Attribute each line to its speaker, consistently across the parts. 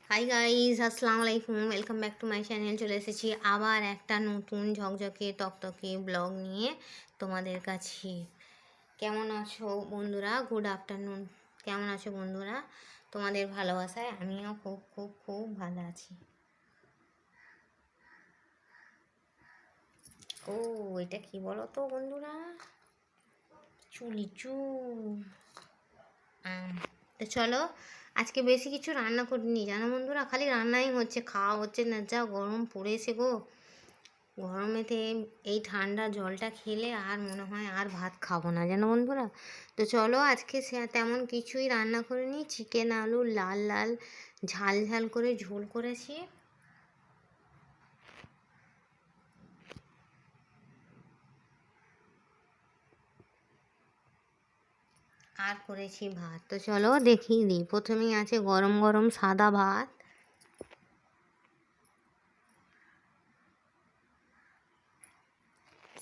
Speaker 1: Hi guys, আসসালামু আলাইকুম। Welcome back to my channel. চলে এসেছি আবার একটা নতুন ঝকঝকে তকতকে ব্লগ নিয়ে তোমাদের কাছে। কেমন আছো বন্ধুরা? Good afternoon. কেমন আছো বন্ধুরা? তোমাদের ভালোবাসায় আমিও খুব খুব খুব ভালো আছি। ও, এটা কি বলো তো বন্ধুরা? চুলিচু। তো চলো, আজকে বেশি কিছু রান্না করিনি জানো বন্ধুরা, খালি রান্নাই হচ্ছে, খাওয়া হচ্ছে না। যা গরম পড়েছে গো, গরমেতে এই ঠান্ডা জলটা খেলে আর মনে হয় আর ভাত খাবো না জানো বন্ধুরা। তো চলো, আজকে সে তেমন কিছুই রান্না করিনি। চিকেন আলু লাল লাল ঝাল ঝাল করে ঝোল করেছি, আর করেছি ভাত। তো চলো দেখিয়ে দিই। প্রথমেই আছে গরম গরম সাদা ভাত,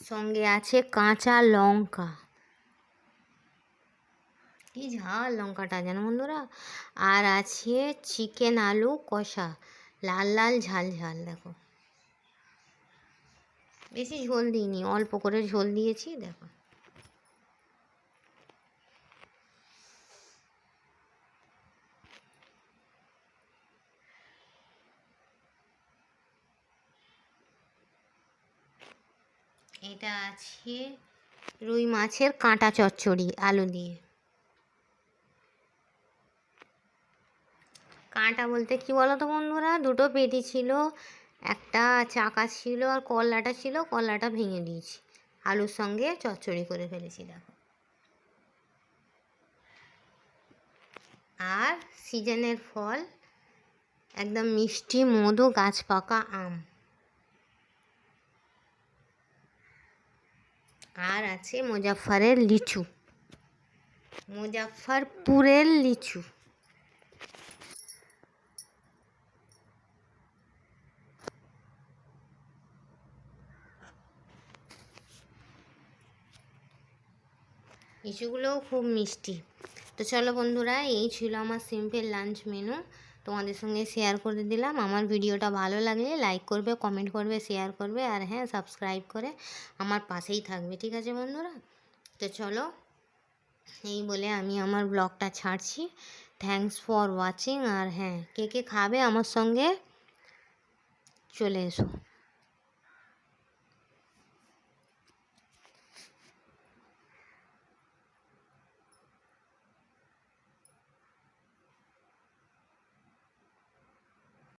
Speaker 1: সঙ্গে আছে কাঁচা লঙ্কা। কি ঝাল লঙ্কাটা জানো বন্ধুরা। আর আছে চিকেন আলু কষা, লাল লাল ঝাল ঝাল। দেখো, বেশি ঝোল দিইনি, অল্প করে ঝোল দিয়েছি। দেখো, এটা আছে রুই মাছের কাঁটা চচ্চড়ি আলু দিয়ে। কাঁটা বলতে কি বলো তো বন্ধুরা, দুটো পেটি ছিল, একটা চাকা ছিল আর কলাটা ছিল, কলাটা ভেঙে দিয়েছি, আলুর সঙ্গে চচ্চড়ি করে ফেলেছি। দেখো, আর সিজনের ফল, একদম মিষ্টি মধু গাছ পাকা আম। আর আছে মুজাফফরের লিচু, মুজাফফরপুরের লিচু। লিচুগুলোও খুব মিষ্টি। তো চলো বন্ধুরা, এই ছিল আমার সিম্পল লাঞ্চ মেনু, তোমাদের সঙ্গে শেয়ার করে দিলাম। আমার ভিডিওটা ভালো লাগলে লাইক করবে, কমেন্ট করবে, শেয়ার করবে, আর হ্যাঁ, সাবস্ক্রাইব করে আমার পাশেই থাকবে, ঠিক আছে বন্ধুরা? তো চলো, এই বলে আমি আমার ব্লগটা ছাড়ছি। Thanks for watching. আর হ্যাঁ, কে কে খাবে আমার সঙ্গে চলে এসো।